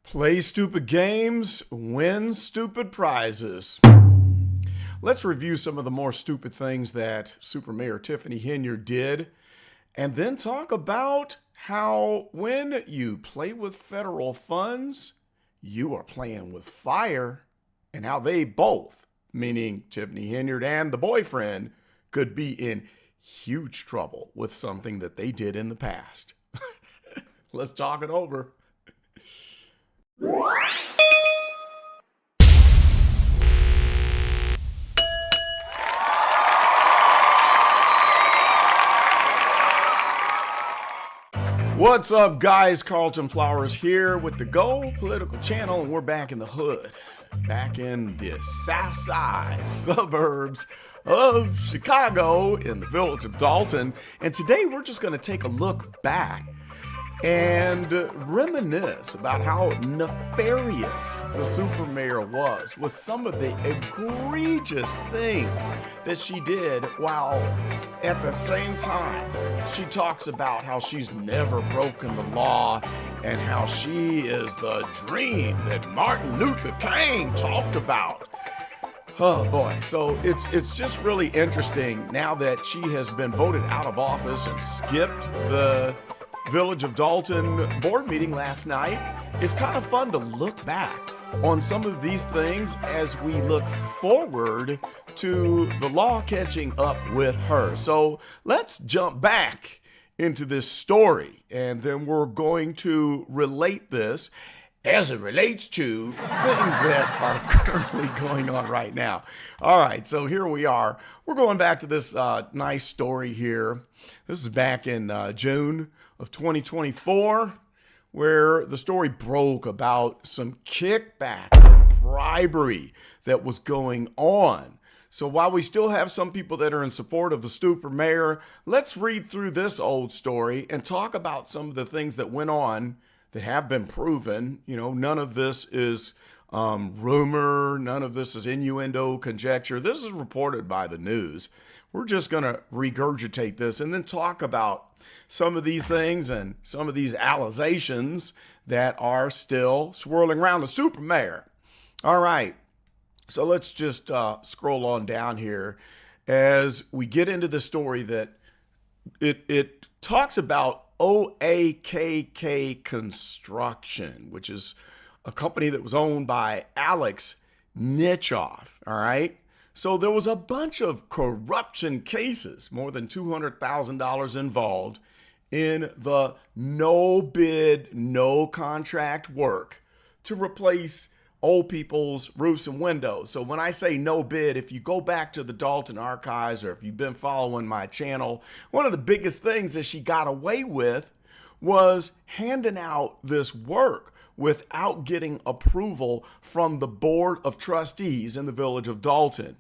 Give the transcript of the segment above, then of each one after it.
Play stupid games, win stupid prizes. Let's review some of the more stupid things that SuperMayor Tiffany Henyard did, and then talk about how when you play with federal funds, you are playing with fire, and how they both, meaning Tiffany Henyard and the boyfriend, could be in huge trouble with something that they did in the past. Let's talk it over. What's up, guys? Carlton Flowers here with the Go Political Channel, and we're back in the hood, back in the south side suburbs of Chicago in the village of Dolton. And today we're just going to take a look back and reminisce about how nefarious the SuperMayor was with some of the egregious things that she did, while at the same time she talks about how she's never broken the law and how she is the dream that Martin Luther King talked about. Oh boy, so it's just really interesting now that she has been voted out of office and skipped the Village of Dolton board meeting last night. It's kind of fun to look back on some of these things as we look forward to the law catching up with her. So let's jump back into this story, and then we're going to relate this as it relates to things that are currently going on right now. All right, so here we are. We're going back to this nice story here. This is back in June of 2024, where the story broke about some kickbacks and bribery that was going on. So while we still have some people that are in support of the SuperMayor, let's read through this old story and talk about some of the things that went on that have been proven. You know, none of this is rumor, none of this is innuendo, conjecture. This is reported by the news. We're just going to regurgitate this and then talk about some of these things and some of these allegations that are still swirling around the SuperMayor. All right, so let's just scroll on down here as we get into the story that it talks about OAKK Construction, which is a company that was owned by Alex Nitchoff. All right. So there was a bunch of corruption cases, more than $200,000 involved in the no bid, no contract work to replace old people's roofs and windows. So when I say no bid, if you go back to the Dolton archives, or if you've been following my channel, one of the biggest things that she got away with was handing out this work without getting approval from the Board of Trustees in the village of Dolton.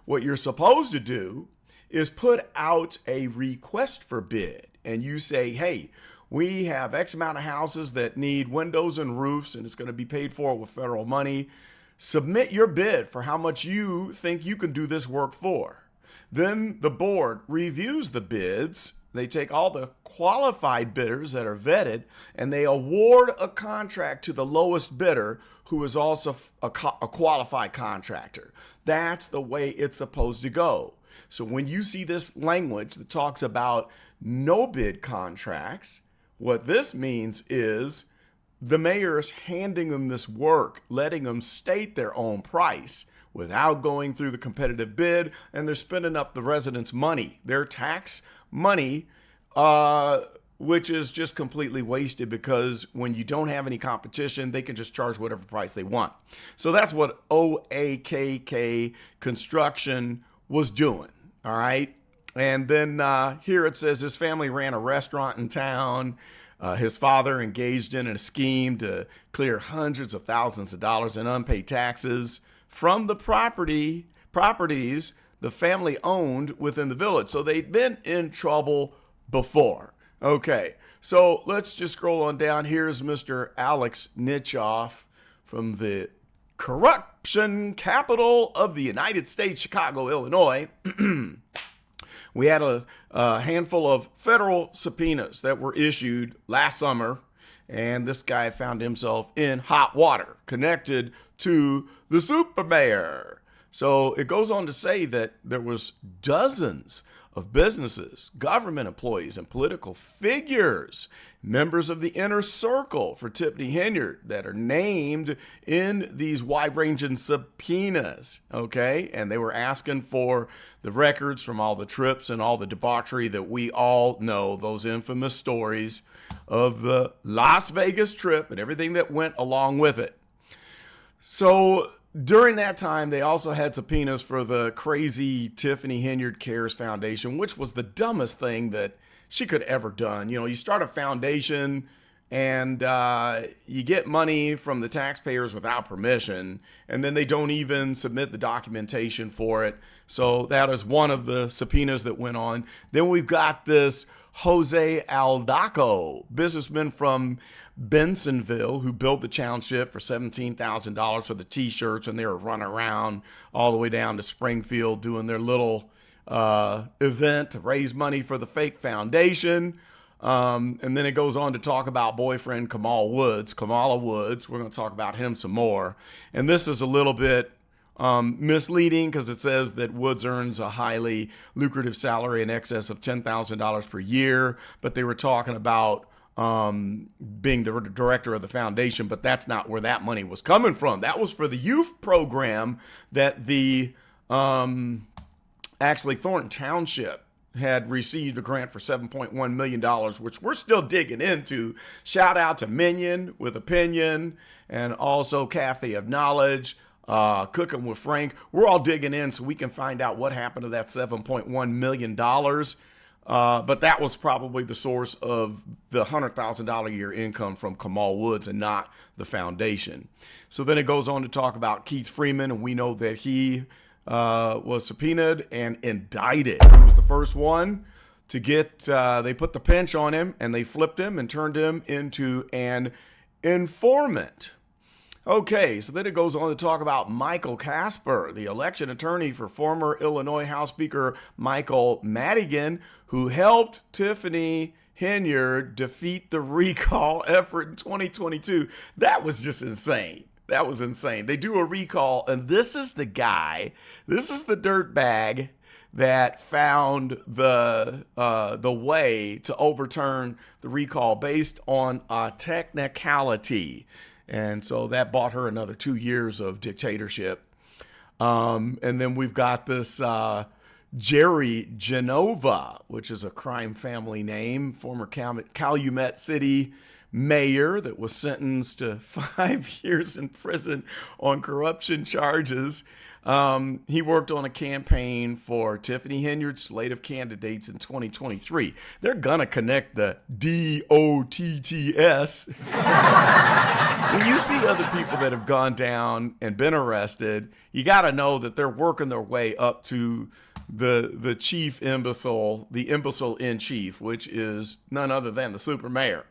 What you're supposed to do is put out a request for bid, and you say, hey, we have X amount of houses that need windows and roofs, and it's going to be paid for with federal money. Submit your bid for how much you think you can do this work for. Then the board reviews the bids. They take all the qualified bidders that are vetted, and they award a contract to the lowest bidder, who is also a qualified contractor. That's the way it's supposed to go. So when you see this language that talks about no bid contracts, what this means is the mayor's handing them this work, letting them state their own price without going through the competitive bid, and they're spending up the residents' money, their tax money, which is just completely wasted, because when you don't have any competition, they can just charge whatever price they want. So that's what OAKK Construction was doing. All right. And then here it says his family ran a restaurant in town. His father engaged in a scheme to clear hundreds of thousands of dollars in unpaid taxes from the properties the family owned within the village. So they'd been in trouble before. Okay, so let's just scroll on down. Here's Mr. Alex Nitchoff from the corruption capital of the United States, Chicago, Illinois. We had a handful of federal subpoenas that were issued last summer, And this guy found himself in hot water, connected to the SuperMayor. So it goes on to say that there was dozens of businesses, government employees, and political figures, members of the inner circle for Tiffany Henyard, that are named in these wide-ranging subpoenas, okay? And they were asking for the records from all the trips and all the debauchery that we all know, those infamous stories of the Las Vegas trip and everything that went along with it. So during that time, they also had subpoenas for the crazy Tiffany Henyard Cares Foundation, which was the dumbest thing that she could ever done. You know, you start a foundation and you get money from the taxpayers without permission, and then they don't even submit the documentation for it. So that is one of the subpoenas that went on. Then we've got this Jose Aldaco, businessman from Bensonville, who built the township for $17,000 for the t-shirts, and they were running around all the way down to Springfield doing their little event to raise money for the fake foundation. And then it goes on to talk about boyfriend Kamal Woods. We're going to talk about him some more. And this is a little bit misleading because it says that Woods earns a highly lucrative salary in excess of $10,000 per year, but they were talking about being the director of the foundation, but that's not where that money was coming from. That was for the youth program that the actually Thornton Township had received a grant for $7.1 million, which we're still digging into. Shout out to Minion with Opinion and also Cafe of Knowledge, Cooking with Frank. We're all digging in so we can find out what happened to that $7.1 million. But that was probably the source of the $100,000 a year income from Kamal Woods and not the foundation. So then it goes on to talk about Keith Freeman, and we know that he was subpoenaed and indicted. He was the first one to get, they put the pinch on him and they flipped him and turned him into an informant. Okay, so then it goes on to talk about Michael Casper, the election attorney for former Illinois House Speaker Michael Madigan, who helped Tiffany Henyard defeat the recall effort in 2022. That was just insane. That was insane. They do a recall, and this is the guy, this is the dirtbag that found the way to overturn the recall based on a technicality. And so that bought her another 2 years of dictatorship. And then we've got this Jerry Genova, which is a crime family name, former Calumet City mayor that was sentenced to 5 years in prison on corruption charges. He worked on a campaign for Tiffany Henyard's slate of candidates in 2023. They're gonna connect the DOTTS. When you see other people that have gone down and been arrested, you got to know that they're working their way up to the chief imbecile, the imbecile in chief, which is none other than the SuperMayor.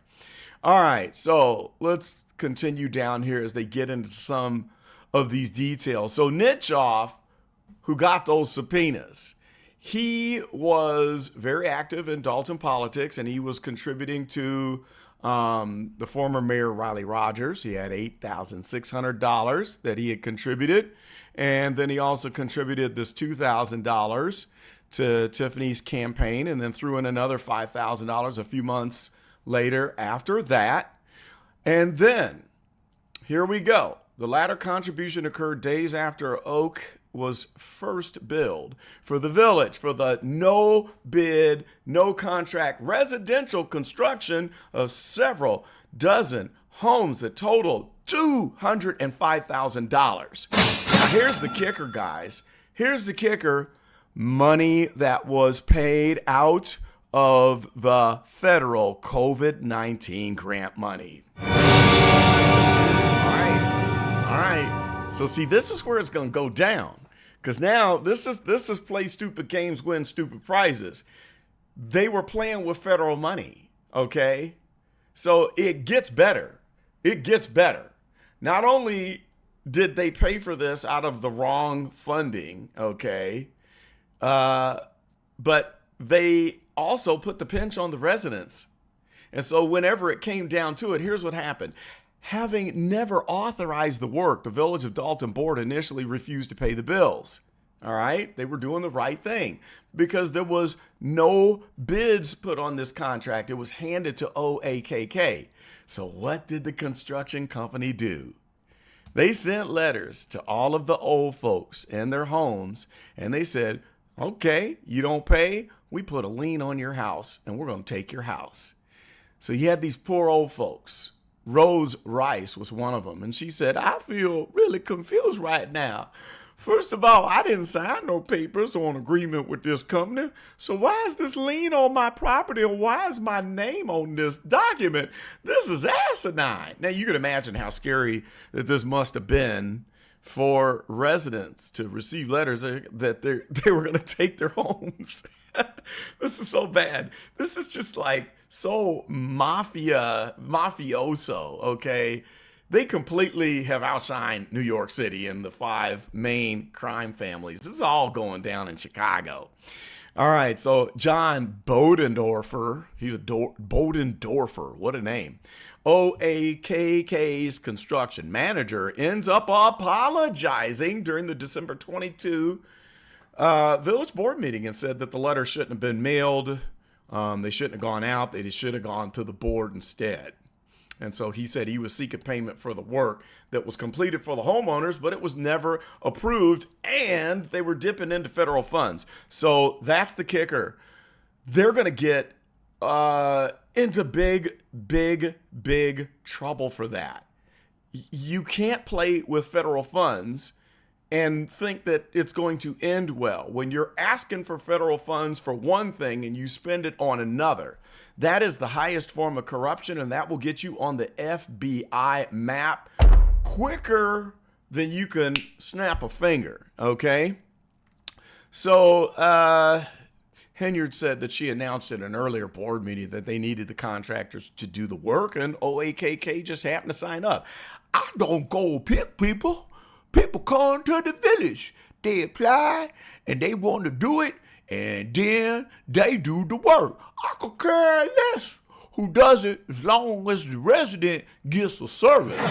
All right, so let's continue down here as they get into some of these details. So Nitchoff, who got those subpoenas, he was very active in Dolton politics, and he was contributing to the former mayor, Riley Rogers. He had $8,600 that he had contributed. And then he also contributed this $2,000 to Tiffany's campaign, and then threw in another $5,000 a few months later after that. And then here we go. The latter contribution occurred days after Oak was first billed for the village for the no bid, no contract residential construction of several dozen homes that totaled $205,000. Now here's the kicker, guys. Here's the kicker. Money that was paid out of the federal COVID-19 grant money. All right. So see, this is where it's going to go down. Because now this is play stupid games, win stupid prizes. They were playing with federal money, okay? So it gets better. It gets better. Not only did they pay for this out of the wrong funding, okay, but they also put the pinch on the residents. And so whenever it came down to it, here's what happened. Having never authorized the work, the Village of Dolton board initially refused to pay the bills. All right, they were doing the right thing because there was no bids put on this contract. It was handed to OAKK. So what did the construction company do? They sent letters to all of the old folks in their homes, and they said, okay, you don't pay, we put a lien on your house, and we're going to take your house. So you had these poor old folks. Rose Rice was one of them, and she said, I feel really confused right now. First of all, I didn't sign no papers or an agreement with this company. So why is this lien on my property, or why is my name on this document? This is asinine. Now, you can imagine how scary that this must have been for residents to receive letters that they were going to take their homes. This is so bad. This is just like so mafioso, okay? They completely have outshined New York City and the 5 main crime families. This is all going down in Chicago. All right, so John Bodendorfer, he's a Bodendorfer, what a name. OAKK's construction manager ends up apologizing during the December 22 village board meeting and said that the letter shouldn't have been mailed. They shouldn't have gone out. They should have gone to the board instead. And so he said he was seeking payment for the work that was completed for the homeowners, but it was never approved, and they were dipping into federal funds. So that's the kicker. They're going to get into big trouble for that. You can't play with federal funds and think that it's going to end well. When you're asking for federal funds for one thing and you spend it on another, that is the highest form of corruption, and that will get you on the FBI map quicker than you can snap a finger, okay? So Henyard said that she announced in an earlier board meeting that they needed the contractors to do the work, and OAKK just happened to sign up. I don't go pick people. People come to the village. They apply, and they want to do it, and then they do the work. I could care less who does it as long as the resident gets the service. So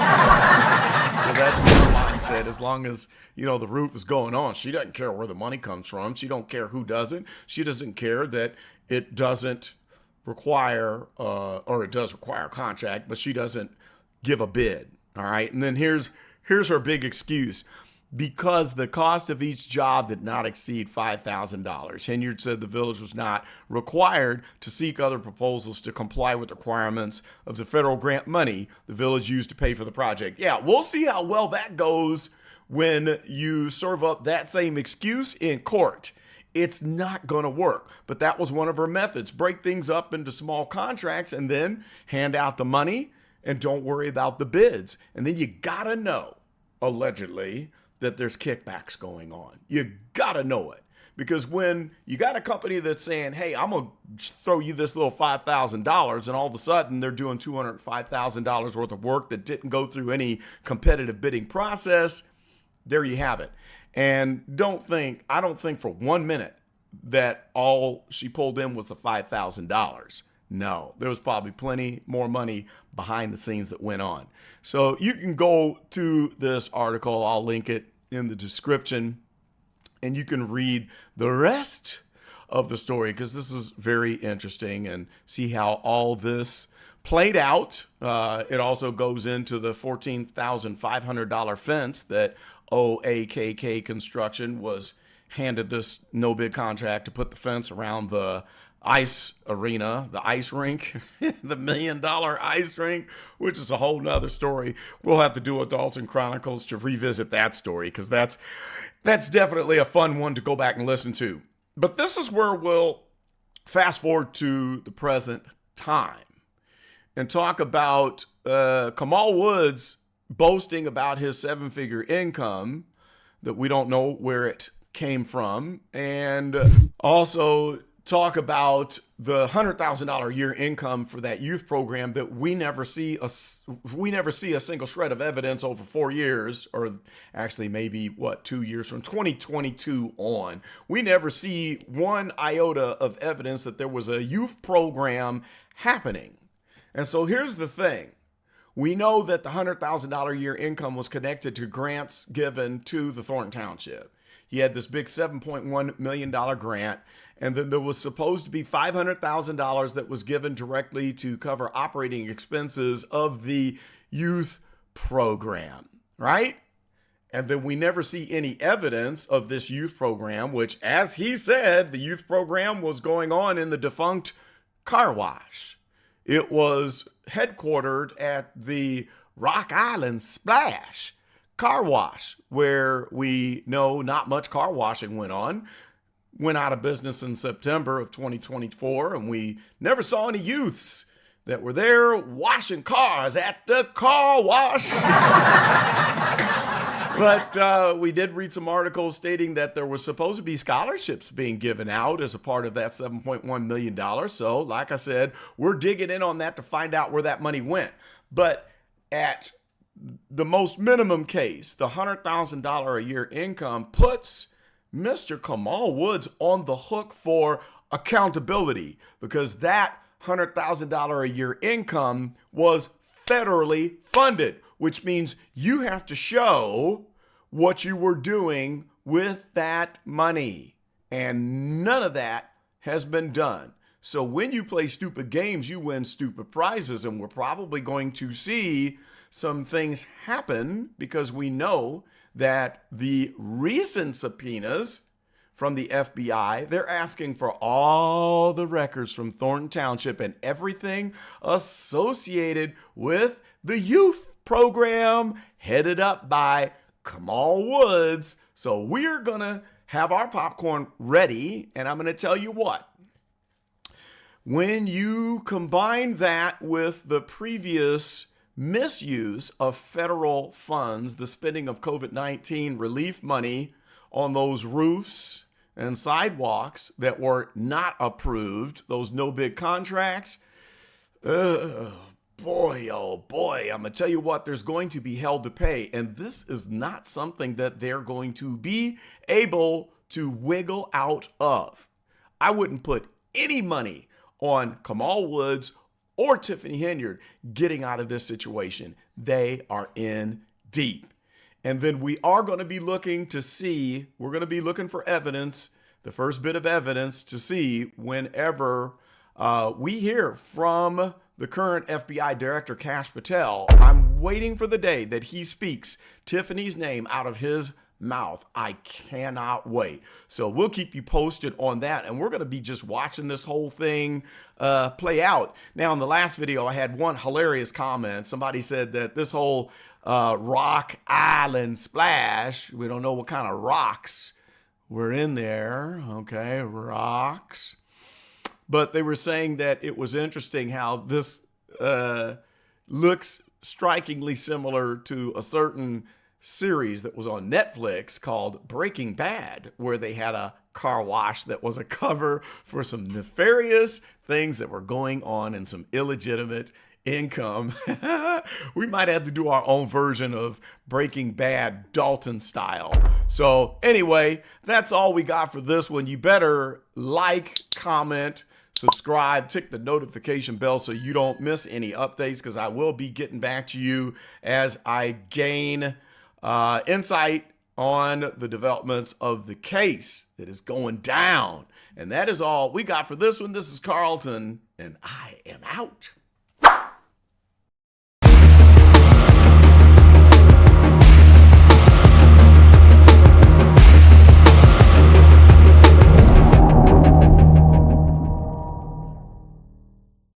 that's what Mommy said. As long as, the roof is going on, she doesn't care where the money comes from. She don't care who does it. She doesn't care that it doesn't require, or it does require a contract, but she doesn't give a bid. All right. And then here's her big excuse. Because the cost of each job did not exceed $5,000. Henyard said the village was not required to seek other proposals to comply with requirements of the federal grant money the village used to pay for the project. Yeah, we'll see how well that goes when you serve up that same excuse in court. It's not going to work. But that was one of her methods. Break things up into small contracts and then hand out the money and don't worry about the bids. And then you got to know, allegedly, that there's kickbacks going on. You gotta know it. Because when you got a company that's saying, hey, I'm gonna throw you this little $5,000, and all of a sudden they're doing $205,000 worth of work that didn't go through any competitive bidding process, there you have it. And I don't think for 1 minute that all she pulled in was the $5,000. No, there was probably plenty more money behind the scenes that went on. So you can go to this article. I'll link it in the description, and you can read the rest of the story because this is very interesting and see how all this played out. It also goes into the $14,500 fence that OAKK Construction was handed this no-bid contract to put the fence around the ice arena, the ice rink, the $1 million ice rink, which is a whole nother story. We'll have to do a Dolton Chronicles to revisit that story because that's definitely a fun one to go back and listen to. But this is where we'll fast forward to the present time and talk about Kamal Woods boasting about his 7-figure income that we don't know where it came from, and also talk about the $100,000 a year income for that youth program that we never see a single shred of evidence over 4 years, or actually maybe 2 years from 2022 on. We never see one iota of evidence that there was a youth program happening. And so here's the thing. We know that the $100,000 a year income was connected to grants given to the Thornton Township. He had this big $7.1 million grant, and then there was supposed to be $500,000 that was given directly to cover operating expenses of the youth program, right? And then we never see any evidence of this youth program, which, as he said, the youth program was going on in the defunct car wash. It was headquartered at the Rock Island Splash car wash, where we know not much car washing went on. Went out of business in September of 2024, and we never saw any youths that were there washing cars at the car wash. But we did read some articles stating that there was supposed to be scholarships being given out as a part of that $7.1 million. So, like I said, we're digging in on that to find out where that money went. But at the most minimum case, the $100,000 a year income puts Mr. Kamal Woods on the hook for accountability, because that $100,000 a year income was federally funded, which means you have to show what you were doing with that money. And none of that has been done. So when you play stupid games, you win stupid prizes. And we're probably going to see some things happen, because we know that the recent subpoenas from the FBI, they're asking for all the records from Thornton Township and everything associated with the youth program headed up by Kamal Woods. So we're going to have our popcorn ready, and I'm going to tell you what. When you combine that with the previous misuse of federal funds, the spending of COVID-19 relief money on those roofs and sidewalks that were not approved, those no bid contracts, boy, oh boy, I'm going to tell you what, there's going to be hell to pay. And this is not something that they're going to be able to wiggle out of. I wouldn't put any money on Kamal Woods or Tiffany Henyard getting out of this situation. They are in deep. And then we are going to be looking to see, we're going to be looking for evidence, the first bit of evidence to see whenever we hear from the current FBI Director, Kash Patel. I'm waiting for the day that he speaks Tiffany's name out of his mouth. I cannot wait. So we'll keep you posted on that, and we're going to be just watching this whole thing play out. Now, in the last video, I had one hilarious comment. Somebody said that this whole Rock Island Splash, we don't know what kind of rocks were in there. Okay, rocks. But they were saying that it was interesting how this looks strikingly similar to a certain series that was on Netflix called Breaking Bad, where they had a car wash that was a cover for some nefarious things that were going on and some illegitimate income. We might have to do our own version of Breaking Bad Dolton style. So anyway, that's all we got for this one. You better like, comment, subscribe, tick the notification bell so you don't miss any updates, because I will be getting back to you as I gain insight on the developments of the case that is going down. And that is all we got for this one. This is Carlton, and I am out.